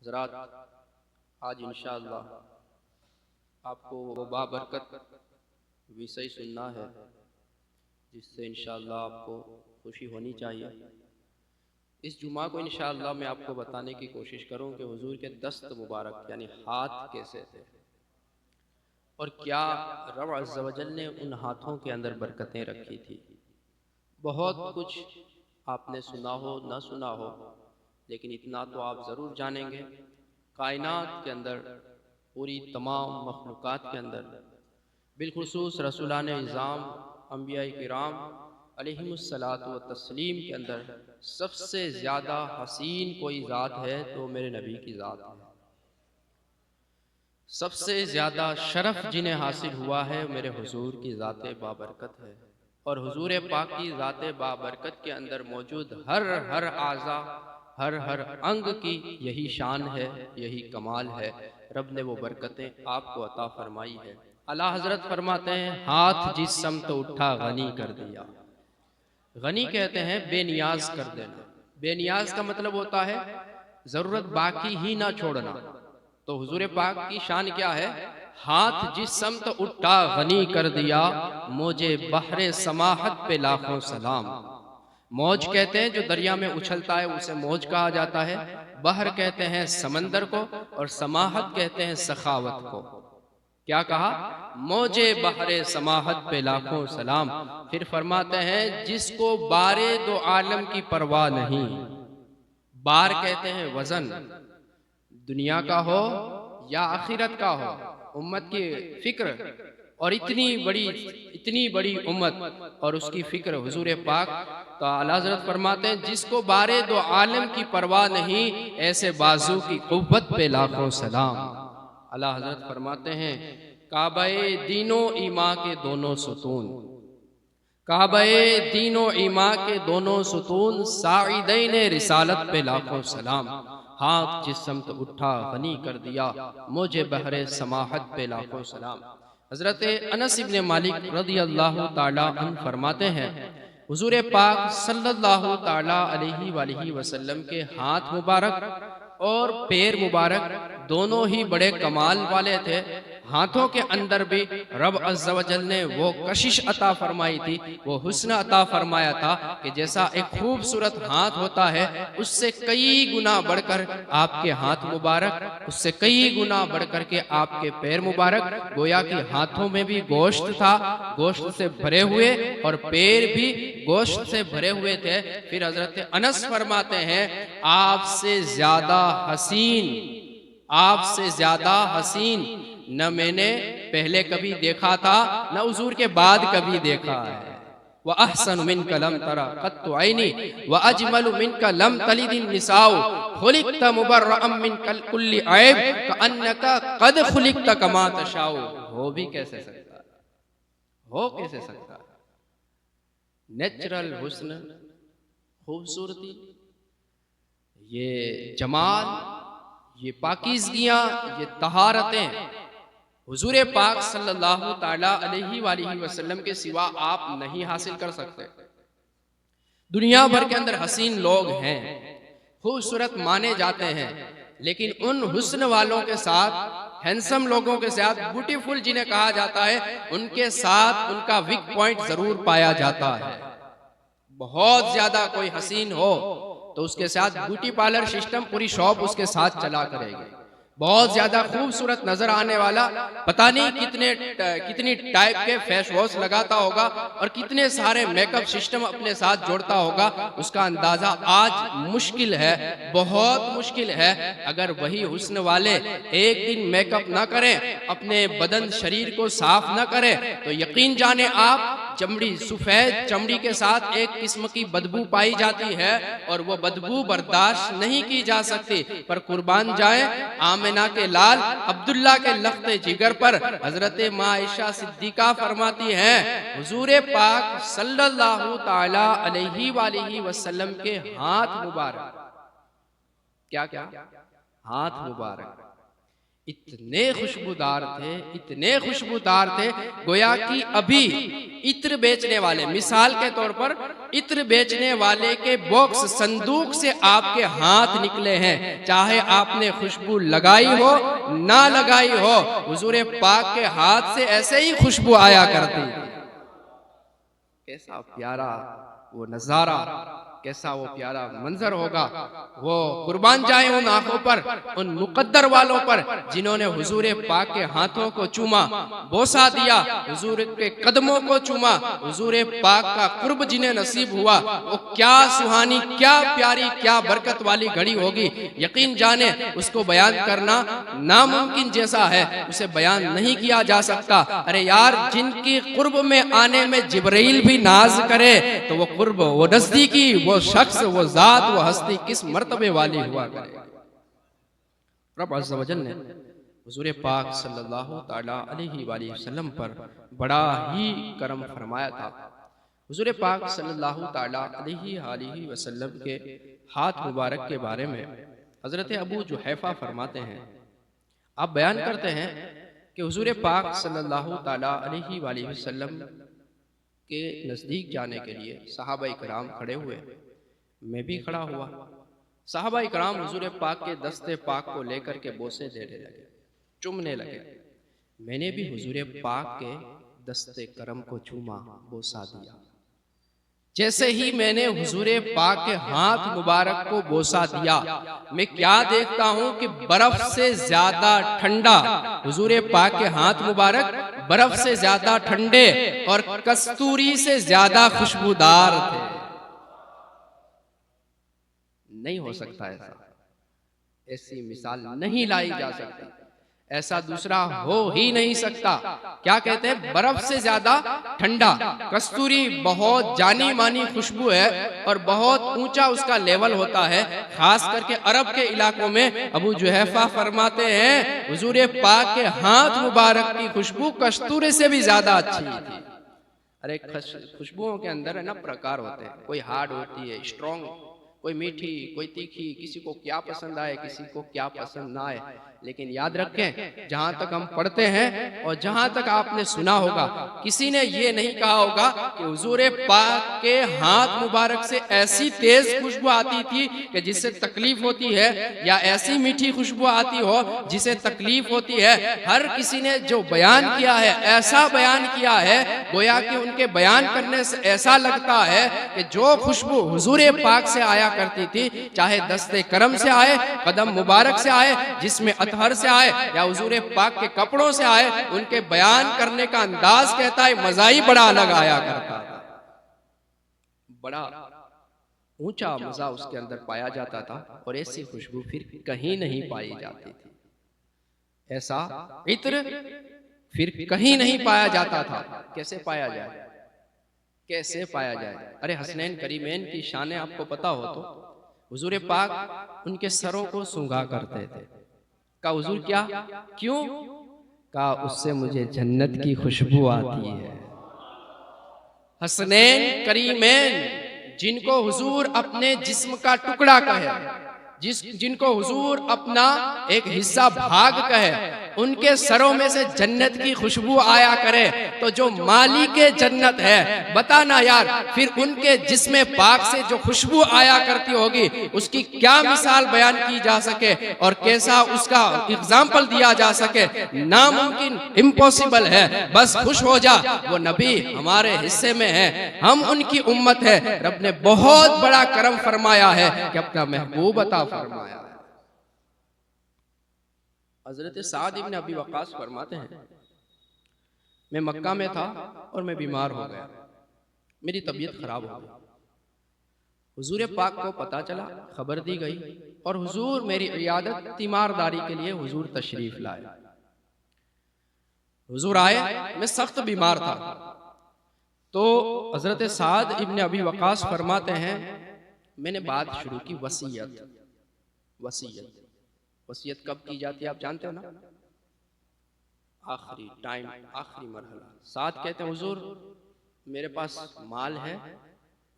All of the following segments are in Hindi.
हज़रात, आज इंशाअल्लाह आपको वो बाबरकत विषय सुनना है जिससे इंशाअल्लाह आपको खुशी होनी चाहिए। इस जुमा को इंशाअल्लाह मैं आपको बताने की कोशिश करूं कि हुजूर के दस्त मुबारक यानी हाथ कैसे थे और क्या रब अज़्ज़ व जल ने उन हाथों के अंदर बरकतें रखी थी। बहुत कुछ आपने सुना हो न सुना हो, लेकिन इतना तो आप ज़रूर जानेंगे, कायनात के अंदर, पूरी तमाम मखलूक़ात के अंदर, बिलखुसूस रसूलान इज़ाम अंबिया किराम अलैहिमुस्सलातु व तस्लीम के अंदर सबसे ज़्यादा हसीन कोई ज़ात है तो मेरे नबी की ज़ात है। सबसे ज़्यादा शरफ़ जिन्हें हासिल हुआ है मेरे हुजूर की ज़ात बाबरकत है। और हुजूर पाक की ज़ात बाबरकत के अंदर मौजूद हर हर आज़ा, हर हर अंग की यही शान है, यही कमाल है। रब ने वो बरकतें आपको अता फरमाई है। आला हज़रत फरमाते हैं, हाथ जिस समत उठा गनी कर दिया। गनी कहते हैं बेनियाज कर देना। बेनियाज का मतलब होता है ज़रूरत बाकी ही ना छोड़ना। तो हुजूर पाक की शान क्या है? हाथ जिस समत उठा गनी कर दिया, मुझे बहरे समाहत पे लाखों सलाम। मौज कहते हैं जो दरिया में उछलता है उसे मौज कहा जाता है। बहर कहते हैं समंदर को, और समाहत कहते हैं सखावत को। क्या कहा? मौजे बहरे समाहत पे लाखों सलाम। फिर फरमाते हैं जिसको बारे दो आलम की परवाह नहीं। बार कहते हैं वजन, दुनिया का हो या आखिरत का हो, उम्मत की फिक्र। और इतनी बड़ी उम्मत और उसकी फिक्र हुजूर पाक। तो आला हज़रत फरमाते हैं जिसको बारे दो आलम की परवाह नहीं, ऐसे बाजू की कुव्वत पे लाखों सलाम। आला हज़रत फरमाते हैं काबाए दीनो ईमा के दोनों सुतून, काबाए दीनो ईमा के दोनों सुतून, साइदैन रिसालत पे लाखों सलाम। हाथ जिस समत उठा गनी कर दिया, मुझे बहरे समाहत पे लाखों सलाम। हजरत अनस इब्ने मालिक रज़ी अल्लाह ताला अन्हु फरमाते हैं हुजूर पाक सल्लल्लाहु ताला अलैहि वसल्लम के हाथ मुबारक और पैर मुबारक दोनों ही बड़े कमाल वाले थे। हाथों के अंदर भी रब अज़्ज़ व जल ने वो कशिश अता फरमाई थी, वो हुस्न अता फरमाया था कि जैसा एक खूबसूरत हाथ होता है उससे कई गुना बढ़कर आपके हाथ मुबारक, उससे कई गुना बढ़कर के आपके पैर मुबारक। गोया कि हाथों में भी गोश्त था, गोश्त से भरे हुए, और पैर भी गोश्त से भरे हुए थे। फिर हजरत अनस फरमाते हैं आपसे ज्यादा हसीन, आपसे ज्यादा हसीन न मैंने पहले कभी देखा था, न हुजूर के बाद कभी देखा है। व अहसन मिन कलम तरा कत्तु ऐनी व अजमल मिन कलम तलिदिन निसाउ खुलिक़त मुबर्रअम मिन कुल्ली ऐब कअन्नका कद खुलिक़त कमा तशाउ। हो भी कैसे सकता है, हो कैसे सकता है? नेचुरल हुस्न, खूबसूरती, ये जमाल, ये पाकीज़गियाँ, ये तहारतें हुजूर पाक सल्लल्लाहु ताला अलैहि वसल्लम के सिवा आप नहीं हासिल कर सकते। दुनिया भर के अंदर हसीन लोग हैं, खूबसूरत माने जाते हैं, लेकिन उन हुस्न वालों के साथ, हैंडसम लोगों के साथ, ब्यूटीफुल जिन्हें कहा जाता है, उनके साथ उनका वीक पॉइंट जरूर पाया जाता है। बहुत ज्यादा कोई हसीन हो तो उसके साथ ब्यूटी पार्लर सिस्टम, पूरी शॉप उसके साथ चला करेगी। बहुत ज्यादा खूबसूरत नजर आने वाला पता नहीं कितनी टाइप के फेस वॉश लगाता होगा और कितने सारे मेकअप सिस्टम अपने साथ जोड़ता होगा, उसका अंदाजा आज मुश्किल है, बहुत मुश्किल है। अगर वही हुस्न वाले एक दिन मेकअप ना करें, अपने बदन शरीर को साफ ना करें, तो यकीन जाने आप चमड़ी, सफेद चमड़ी के साथ एक किस्म की बदबू पाई जाती है और वो बदबू बर्दाश्त नहीं की जा सकती। पर कुर्बान जाए आमिना के लाल अब्दुल्ला के लख्ते जिगर पर हजरत माँ आयशा सिद्दीका फरमाती हैं हुजूर पाक सल्लल्लाहु ताला अलैहि वसल्लम के हाथ मुबारक, क्या क्या हाथ मुबारक, इतने खुशबूदार थे, इतने खुशबूदार थे, गोया कि अभी इत्र बेचने वाले, मिसाल के तौर पर इत्र बेचने वाले के बॉक्स संदूक से आपके हाथ निकले हैं, चाहे आपने खुशबू लगाई हो ना लगाई हो, हुजूर पाक के हाथ से ऐसे ही खुशबू आया करती थी। कैसा प्यारा वो नजारा, कैसा वो प्यारा मंजर होगा। वो कुर्बान जाए उन आंखों पर, उन मुकद्दर वालों पर जिन्होंने हुजूर पाक के हाथों को चूमा, बोसा दिया, हुजूर के कदमों को चूमा, हुजूर पाक का कुर्ब जिन्हें नसीब हुआ। वो क्या सुहानी, क्या प्यारी, क्या बरकत वाली घड़ी होगी। यकीन जाने उसको बयान करना नामुमकिन जैसा है, उसे बयान नहीं किया जा सकता। अरे यार, जिनकी कुर्ब में आने में जिब्राइल भी नाज करे तो वो कुर्ब, वो नजदीकी, वो शख्स, वो जात, वो हस्ती किस मर्तबे वाली हुआ करे। रब अज़्ज़ व जल ने हुजूर पाक सल्लल्लाहु तआला अलैहि वसल्लम पर बड़ा ही करम फरमाया था। हुजूर पाक सल्लल्लाहु तआला अलैहि वसल्लम के हाथ मुबारक के बारे में हजरत अबू जुहैफा फरमाते हैं, आप बयान करते हैं कि हुजूर पाक सल्लल्लाहु तआला अलैहि वसल्लम के नज़दीक जाने के लिए सहाबाए किराम खड़े हुए, मैं भी खड़ा हुआ। सहाबाए किराम हुजूर पाक के दस्ते पाक को लेकर के बोसे देने लगे, चूमने लगे। मैंने भी हुजूर पाक के दस्ते करम को चूमा, बोसा दिया। जैसे ही मैंने हुजूर पाक के हाथ मुबारक को बोसा दिया, मैं क्या देखता हूं कि बर्फ से ज्यादा ठंडा हुजूर पाक के हाथ मुबारक, बर्फ से ज्यादा ठंडे और कस्तूरी से ज्यादा खुशबूदार थे। नहीं हो सकता ऐसा, ऐसी मिसाल नहीं लाई जा सकती, ऐसा दूसरा हो ही नहीं सकता। क्या कहते हैं, बर्फ से ज्यादा ठंडा, कस्तूरी बहुत जानी मानी खुशबू है और बहुत ऊंचा उसका लेवल होता है, खास करके अरब के इलाकों में। अबू जुहैफा फरमाते हैं हुजूर पाक के हाथ मुबारक की खुशबू कस्तूरी से भी ज्यादा अच्छी थी। अरे खुशबुओं के अंदर है ना प्रकार होते हैं, कोई हार्ड होती है, स्ट्रॉन्ग, कोई मीठी, कोई तीखी, किसी को क्या पसंद आए, किसी को क्या पसंद ना आए। लेकिन याद रखें, जहां तक हम पढ़ते हैं और जहां तक आपने सुना होगा, किसी ने ये नहीं कहा होगा कि हुजूर पाक के हाथ मुबारक से ऐसी तेज खुशबू आती थी कि जिससे तकलीफ होती है, या ऐसी मीठी खुशबू आती हो जिसे तकलीफ होती है। हर किसी ने जो बयान किया है, ऐसा बयान किया है गोया कि उनके बयान करने से ऐसा लगता है कि जो खुशबू हुजूर पाक से आया करती थी, चाहे दस्ते करम से आए, कदम मुबारक से आए, जिसमें अतहर से आए, या हुजूर पाक के कपड़ों से आए, उनके बयान करने का अंदाज कहता है मजा ही बड़ा अलग आया करता था। बड़ा ऊंचा मजा उसके अंदर पाया जाता था और ऐसी खुशबू फिर कहीं नहीं पाई जाती थी। ऐसा इत्र फिर कहीं नहीं पाया जाता था। कैसे पाया जाए, कैसे पाया जाए? अरे हसनैन करीमैन की शान आपको पता हो तो हुजूर पाक उनके सरों को सूंघा करते थे। का हुजूर क्या, क्यों? का उससे मुझे जन्नत की खुशबू आती है। हसनैन करीमैन जिनको हुजूर अपने जिस्म का टुकड़ा कहे, जिनको हुजूर अपना एक हिस्सा भाग कहे, उनके सरों में से जन्नत की खुशबू आया करे, तो जो मालिक जन्नत है, बताना यार, फिर उनके जिस्म पाक से जो खुशबू आया करती होगी, उसकी क्या मिसाल बयान की जा सके और कैसा उसका एग्जाम्पल दिया जा सके। नामुमकिन, इम्पॉसिबल है। बस खुश हो जा, वो नबी हमारे हिस्से में है, हम उनकी उम्मत है। रब ने बहुत बड़ा करम फरमाया है कि अपना महबूब अता फरमाया। हजरत साद इब्न अबी वक्कास फरमाते हैं, मैं मक्का में था और मैं बीमार हो गया, मेरी तबीयत खराब हो गई। हुजूर पाक को पता चला, खबर दी गई और हुजूर मेरी इयादत, तीमारदारी के लिए हुजूर तशरीफ लाए। हुजूर आए, मैं सख्त बीमार था। तो हजरत साद इब्न अबी वक्कास फरमाते हैं, मैंने बात शुरू की वसीयत। वसीयत वसीयत कब की जाती है आप जानते हो ना? आखिरी टाइम, आखिरी मरहला। साथ कहते हैं हुजूर मेरे पास माल है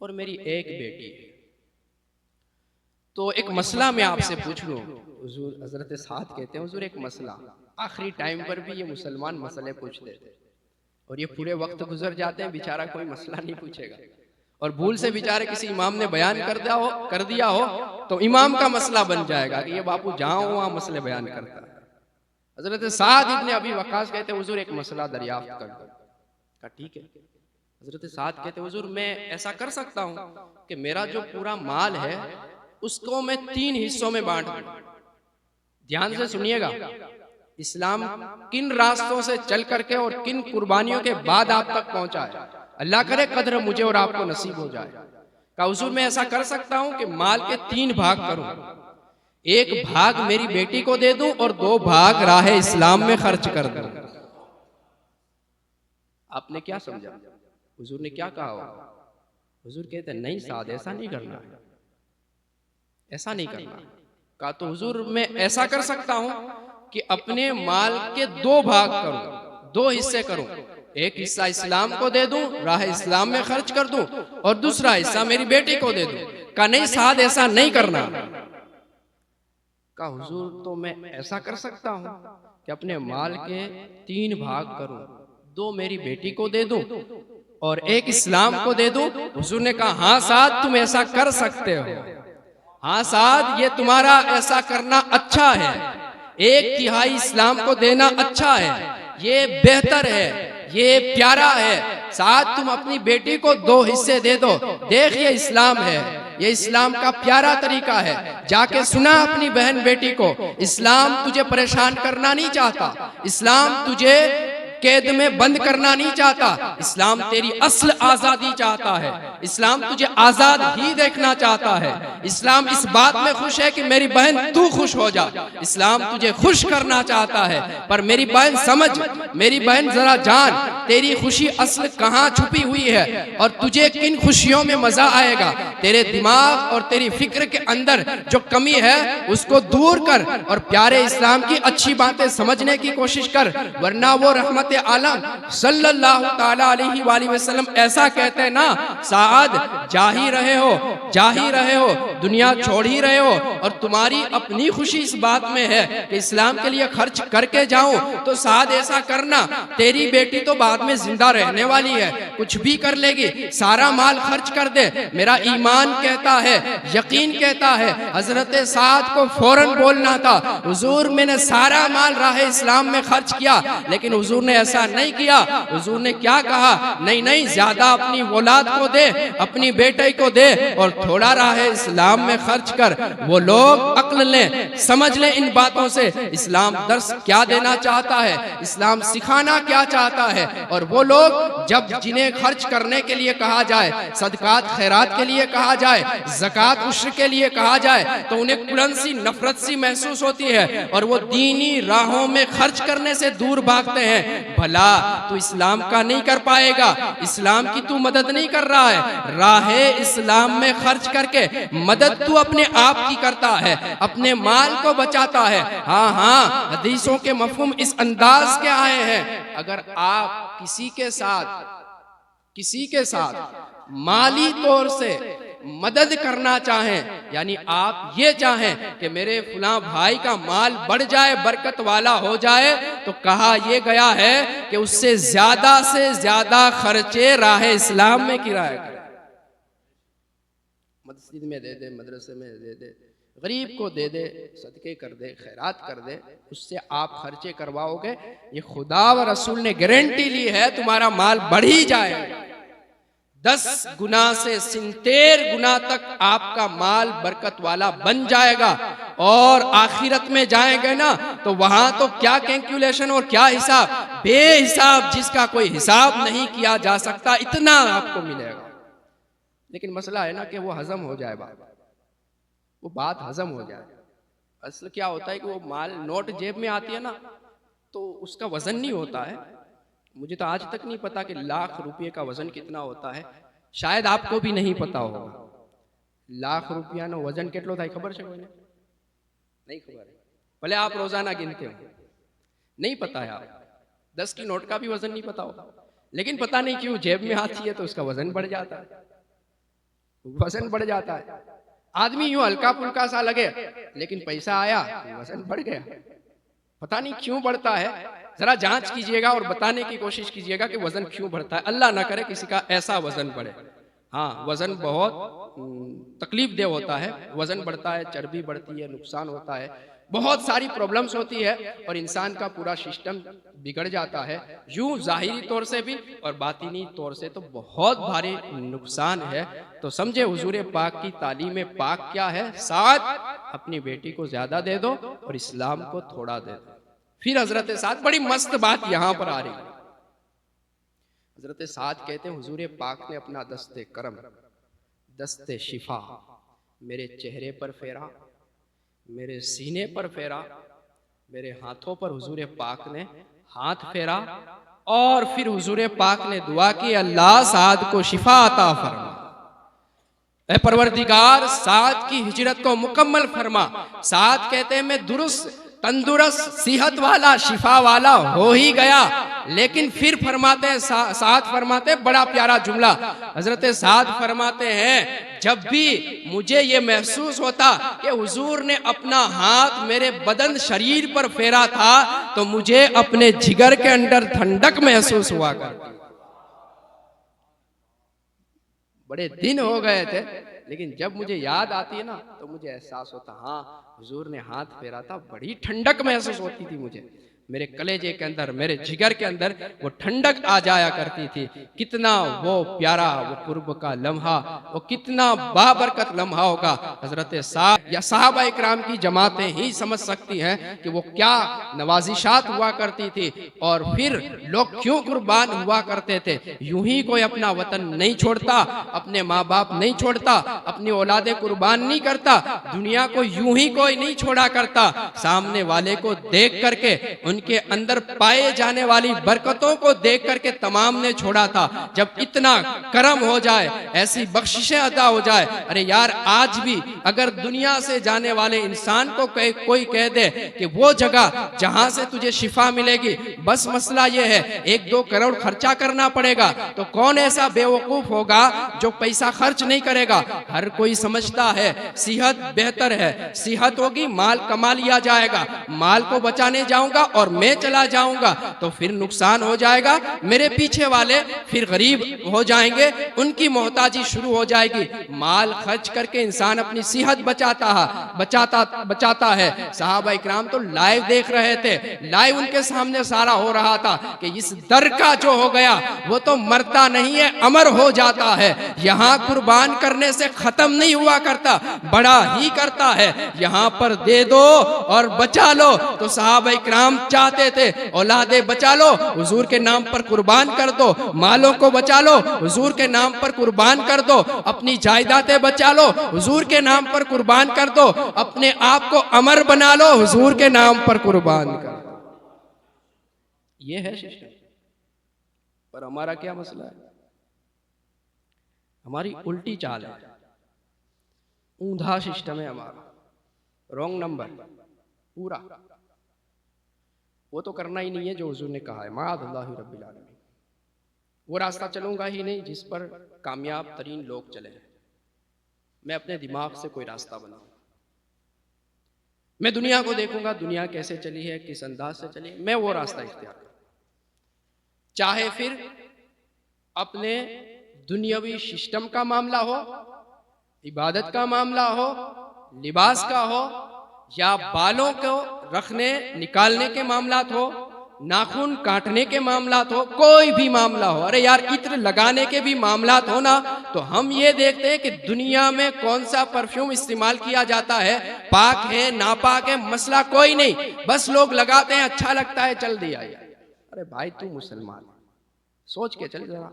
और मेरी एक बेटी है, तो एक मसला मैं आपसे पूछ लूँ। हुजूर हजरत साद कहते हैं, हुजूर एक मसला, आखिरी टाइम पर भी ये मुसलमान मसले पूछते थे और ये पूरे वक्त गुजर जाते हैं, बेचारा कोई मसला नहीं पूछेगा, और भूल से बेचारे किसी इमाम ने बयान कर दिया हो तो इमाम का मसला बन जाएगा कि ये बापू जहाँ हो वहाँ मसले बयान करता है। हजरत साद इब्ने अबी वक्कास कहते हैं, हुजूर एक मसला दरियाफ्त कर दो। कहा ठीक है। हजरत साद कहते हैं, हुजूर मैं ऐसा कर सकता हूँ कि मेरा जो पूरा माल है उसको मैं 3 हिस्सों में बांट दूं। ध्यान से सुनिएगा, इस्लाम किन रास्तों से चल करके और किन कुर्बानियों के बाद आप तक पहुंचा है, अल्लाह करे कद्र मुझे और आपको नसीब हो जाए। कहा हुजूर मैं ऐसा कर सकता हूं कि माल के 3 भाग करूं, एक भाग मेरी बेटी को दे दूं और 2 भाग राह इस्लाम में खर्च कर दूं। आपने क्या समझा? हुजूर ने क्या कहा? हुजूर कहते हैं नहीं साद ऐसा नहीं करना है, ऐसा नहीं करना। कहा तो हुजूर मैं ऐसा कर सकता हूं कि अपने माल के 2 भाग करूं, 2 हिस्से करूं, एक हिस्सा इस्लाम को दे दूं, राह इस्लाम में खर्च कर दूं, और दूसरा हिस्सा मेरी बेटी को दे दूं। कहा नहीं साद ऐसा नहीं करना। कहा हुजूर तो मैं ऐसा कर सकता हूं कि अपने माल के 3 भाग करूं, 2 मेरी बेटी को दे दूं और एक इस्लाम को दे दूं। हुजूर ने कहा हाँ साद तुम ऐसा कर सकते हो, हाँ साद ये तुम्हारा ऐसा करना अच्छा है, 1/3 इस्लाम को देना अच्छा है, ये बेहतर है, ये प्यारा है। साद तुम अपनी बेटी को 2 हिस्से दे दो, देख ये इस्लाम है, ये इस्लाम का प्यारा तरीका है। जाके सुना अपनी बहन बेटी को, इस्लाम तुझे परेशान करना नहीं चाहता, इस्लाम तुझे कैद में बंद करना नहीं चाहता, इस्लाम तेरी असल आजादी चाहता है, इस्लाम तुझे आजाद ही देखना चाहता है, इस्लाम इस बात में खुश है कि मेरी बहन तू खुश हो जा, इस्लाम तुझे खुश करना चाहता है। पर मेरी बहन समझ, मेरी बहन जरा जान, तेरी खुशी असल कहाँ छुपी हुई है और तुझे किन खुशियों में मजा आएगा। तेरे दिमाग और तेरी फिक्र के अंदर जो कमी है उसको दूर कर और प्यारे इस्लाम की अच्छी बातें समझने की कोशिश कर, वरना वो रहमत आलम सल्लल्लाहु ताला अलैहि वसल्लम ऐसा कहते हैं ना, साद जा ही रहे हो, जा ही रहे हो, दुनिया छोड़ ही रहे हो और तुम्हारी अपनी खुशी इस बात में है कि इस्लाम के लिए खर्च करके जाऊं, तो साद ऐसा करना, तेरी बेटी तो बाद में जिंदा रहने वाली है, कुछ भी कर लेगी, सारा माल खर्च कर दे। मेरा ईमान कहता है, यकीन कहता है, हजरत साद को फौरन बोलना था हुजूर मैंने सारा माल राह इस्लाम में खर्च किया, लेकिन हुजूर ने ऐसा नहीं किया। हुजूर ने क्या कहा, नहीं नहीं ज्यादा अपनी औलाद को दे, अपनी बेटे को दे और थोड़ा राह इस्लाम में खर्च कर। वो लोग अक्ल लें, समझ लें इन बातों से, इस्लाम दर्स क्या देना चाहता है, इस्लाम सिखाना क्या चाहता है। और वो लोग जब जिन्हें खर्च करने के लिए कहा जाए, सदकात खैरात के लिए कहा जाए, ज़कात उश्र के लिए कहा जाए, तो उन्हें कुड़न सी नफरत सी महसूस होती है और वो दीनी राहों में खर्च करने से दूर भागते हैं। भला तू इस्लाम का नहीं कर पाएगा, इस्लाम की तू मदद नहीं कर रहा है, राहे इस्लाम में खर्च करके मदद तू अपने आप की करता है, अपने माल को बचाता है। हाँ हाँ, हदीसों के मफहूम इस अंदाज के आए हैं, अगर आप किसी के साथ माली तौर से मदद करना चाहें, यानी आप ये चाहें कि मेरे फलां भाई का माल बढ़ जाए, बरकत वाला हो जाए, तो कहा यह गया है कि उससे ज्यादा खर्चे राह इस्लाम में किराया करे, मस्जिद में दे दे, मदरसे में दे दे, गरीब को दे दे, सदके कर दे, खैरात कर दे, उससे आप खर्चे करवाओगे, ये खुदा व रसूल ने गारंटी ली है तुम्हारा माल बढ़ ही जाएगा। 10 गुना से 70 गुना तक आपका माल बरकत वाला बन जाएगा। और आखिरत में जाएंगे ना तो वहां तो क्या कैलकुलेशन और क्या हिसाब, बेहिसाब जिसका कोई हिसाब नहीं किया जा सकता, इतना आपको मिलेगा। लेकिन मसला है ना कि वो हजम हो जाए, वो बात हजम हो जाए। असल क्या होता है कि वो माल नोट जेब में आती है ना तो उसका वजन नहीं होता है। मुझे तो आज तक नहीं पता कि लाख रुपये का वजन कितना होता है, शायद आपको भी नहीं पता होगा। लाख रुपया नो वजन केटलो थाय खबर है? नहीं खबर है। भले आप रोजाना गिनते हो, नहीं पता है। आप 10 की नोट का भी वजन नहीं पता होगा, लेकिन पता नहीं क्यों जेब में आती है तो उसका वजन बढ़ जाता है, वजन बढ़ जाता है। आदमी यूं हल्का फुल्का सा लगे, लेकिन पैसा आया वजन बढ़ गया। पता नहीं क्यों बढ़ता है, जरा जांच कीजिएगा और बताने की कोशिश कीजिएगा कि वजन क्यों बढ़ता है। अल्लाह ना करे किसी का ऐसा वजन बढ़े। हाँ, वजन बहुत तकलीफ देह होता है, वजन बढ़ता है, चर्बी बढ़ती है, नुकसान होता है, बहुत सारी प्रॉब्लम्स होती है और इंसान का पूरा सिस्टम बिगड़ जाता है, यूं जाहिरी तौर से भी और बातिनी तौर से तो बहुत भारी नुकसान है। तो समझे हुजूर पाक की तालीम पाक क्या है, साथ अपनी बेटी को ज्यादा दे दो और इस्लाम को थोड़ा दे दो। फिर हजरत साद, बड़ी मस्त बात यहां पर आ रही है। हजरत साद कहते हैं हुजूर पाक ने अपना दस्ते करम, दस्ते शिफा मेरे चेहरे पर फेरा, मेरे सीने पर फेरा, मेरे हाथों पर हुजूर पाक ने हाथ फेरा और फिर हुजूर पाक ने दुआ की, अल्लाह साद को शिफा अता फरमा, ऐ परवरदिगार साद की हिजरत को मुकम्मल फरमा। साद कहते हैं मैं दुरुस्त तंदुरुस्त सेहत वाला शिफा वाला हो ही गया, लेकिन फिर फरमाते हैं साद फरमाते हैं बड़ा प्यारा जुमला, हजरत साद फरमाते हैं जब भी मुझे ये महसूस होता कि हुजूर ने अपना हाथ मेरे बदन शरीर पर फेरा था तो मुझे अपने जिगर के अंदर ठंडक महसूस हुआ करती। बड़े दिन हो गए थे, लेकिन जब मुझे याद आती है ना तो मुझे एहसास होता, हाँ हुजूर ने हाथ फेरा था, बड़ी ठंडक महसूस होती थी मुझे, मेरे कलेजे के अंदर, मेरे जिगर के अंदर वो ठंडक आ जाया करती थी। कितना वो प्यारा वो कुर्ब का लम्हा, वो कितना बाबरकत लम्हा होगा। हजरत साहब या साहबा इकराम की जमातें ही समझ सकती हैं कि वो क्या नवाजिशात हुआ करती थी और फिर लोग क्यों कुर्बान हुआ करते थे। यूं ही कोई अपना वतन नहीं छोड़ता, अपने माँ बाप नहीं छोड़ता, अपनी औलादे कुर्बान नहीं करता, दुनिया को यूं ही कोई नहीं छोड़ा करता। सामने वाले को देख करके, उनके अंदर पाए जाने वाली बरकतों को देख करके तमाम ने छोड़ा था। जब इतना करम हो जाए, ऐसी बख्शिशें अदा हो जाए, अरे यार आज भी अगर दुनिया से जाने वाले इंसान को कोई कह दे कि वो जगह जहां से तुझे शिफा मिलेगी, बस मसला ये है 1-2 करोड़ खर्चा करना पड़ेगा, तो कौन ऐसा बेवकूफ होगा जो पैसा खर्च नहीं करेगा। हर कोई समझता है सेहत बेहतर है, सेहत होगी माल कमा लिया जाएगा, माल को बचाने जाऊंगा और मैं चला जाऊंगा तो फिर नुकसान हो जाएगा, मेरे पीछे वाले फिर गरीब हो जाएंगे, उनकी मोहताजी शुरू हो जाएगी। माल खर्च करके इंसान अपनी सेहत बचाता है। सहाबा इकराम तो लाइव देख रहे थे, लाइव उनके सामने सारा हो रहा था कि इस दर का जो हो गया वो तो मरता नहीं है, अमर हो जाता है। यहाँ कुर्बान करने से खत्म नहीं हुआ करता, बड़ा ही करता है। यहाँ पर दे दो और बचा लो, तो सहाबा इकराम चाहते थे औलादे बचा लो, हुजूर के नाम पर कुर्बान कर दो, मालों को बचा लो, हुजूर के नाम पर कुर्बान कर दो, अपनी जायदादें बचा लो, हुजूर के नाम पर कुर्बान कर दो, अपने आप को अमर बना लो, हुजूर के नाम पर कुर्बान कर दो। ये है सिस्टम। पर हमारा क्या मसला है, हमारी उल्टी चाल है, ऊंधा सिस्टम है हमारा, रॉन्ग नंबर पूरा। वो तो करना ही नहीं है जो हुजूर ने कहा है, माअल्लाहि रब्बिल आलमीन। वो रास्ता चलूंगा ही नहीं जिस पर कामयाब तरीन लोग चले। मैं अपने दिमाग से कोई रास्ता बनाऊं, मैं दुनिया को देखूंगा दुनिया कैसे चली है, किस अंदाज से चली, मैं वो रास्ता इख्तियार करूं। चाहे फिर अपने दुनियावी सिस्टम का मामला हो, इबादत का मामला हो, लिबास का हो, या बालों को रखने निकालने के मामलात हो, नाखून काटने के मामलात हो, कोई भी मामला हो। अरे यार इत्र लगाने के भी मामलात हो ना, तो हम ये देखते हैं कि दुनिया में कौन सा परफ्यूम इस्तेमाल किया जाता है, पाक है नापाक है, मसला कोई नहीं, बस लोग लगाते हैं, अच्छा लगता है, चल दिया। अरे भाई तू मुसलमान सोच के चल जरा,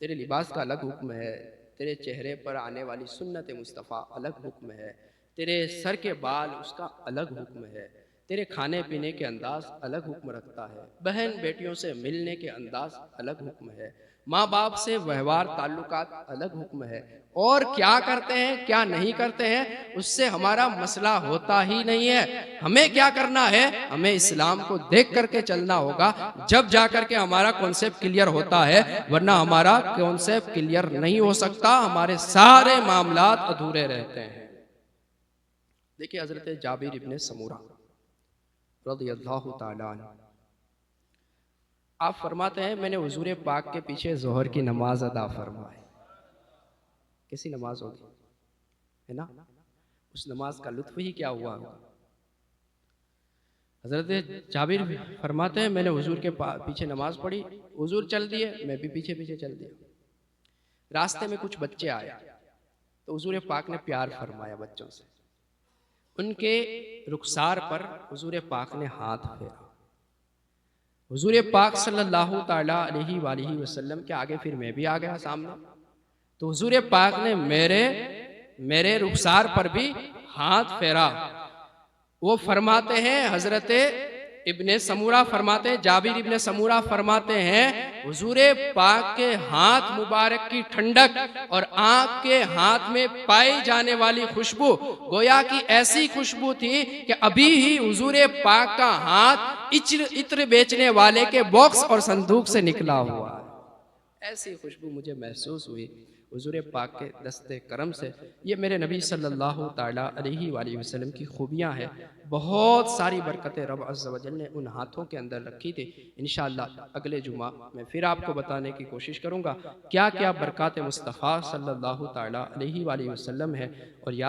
तेरे लिबास का अलग हुक्म है, तेरे चेहरे पर आने वाली सुन्नत मुस्तफ़ा अलग हुक्म है, तेरे सर के बाल उसका अलग हुक्म है, तेरे खाने पीने के अंदाज अलग हुक्म रखता है, बहन बेटियों से मिलने के अंदाज अलग हुक्म है, माँ बाप से व्यवहार ताल्लुकात अलग हुक्म है, और क्या करते हैं क्या नहीं करते हैं उससे हमारा मसला होता ही नहीं है। हमें क्या करना है, हमें इस्लाम को देख करके चलना होगा, जब जा करके हमारा कॉन्सेप्ट क्लियर होता है, वरना हमारा कॉन्सेप्ट क्लियर नहीं हो सकता, हमारे सारे मामलात अधूरे रहते हैं। देखिए हजरत जाबिर इब्ने समूरा रज़ियल्लाहु ताला अन्हु, आप फरमाते हैं मैंने हुजूर पाक के पीछे जोहर की नमाज अदा फरमाई। कैसी नमाज होगी, है ना? उस नमाज का लुत्फ ही क्या हुआ। हजरत जाबिर फरमाते हैं मैंने हुजूर के पीछे नमाज पढ़ी, हुजूर चल दिए, मैं भी पीछे पीछे चल दिया। रास्ते में कुछ बच्चे आए तो हुजूर पाक ने प्यार फरमाया बच्चों से, उनके रुखसार पर हुजूर पाक ने हाथ फेरा। हुजूर पाक सल्लल्लाहु ताला अलैहि वालिहि वसल्लम के आगे फिर मैं भी आ गया सामने, तो हुजूर पाक ने मेरे रुखसार पर भी हाथ फेरा। वो फरमाते हैं हजरत इब्ने समूरा फरमाते हैं, जाबिर इब्ने समूरा फरमाते हैं हुजूर पाक के हाथ मुबारक की ठंडक और आँख के हाथ में पाई जाने वाली खुशबू गोया की ऐसी खुशबू थी कि अभी ही हुजूर पाक का हाथ इत्र बेचने वाले के बॉक्स और संदूक से निकला हुआ, ऐसी खुशबू मुझे महसूस हुई हुजूर पाक के दस्ते करम से। ये मेरे नबी सल्लल्लाहु ताला अलैहि वसल्लम की खूबियाँ हैं। बहुत सारी बरकतें रब अज़्ज़ व जल ने उन हाथों के अंदर रखी थी। इंशाअल्लाह अगले जुमा मैं फिर आपको बताने की कोशिश करूँगा क्या क्या बरकत मुस्तफ़ा सल्लल्लाहु ताला अलैहि वसल्लम है। और याद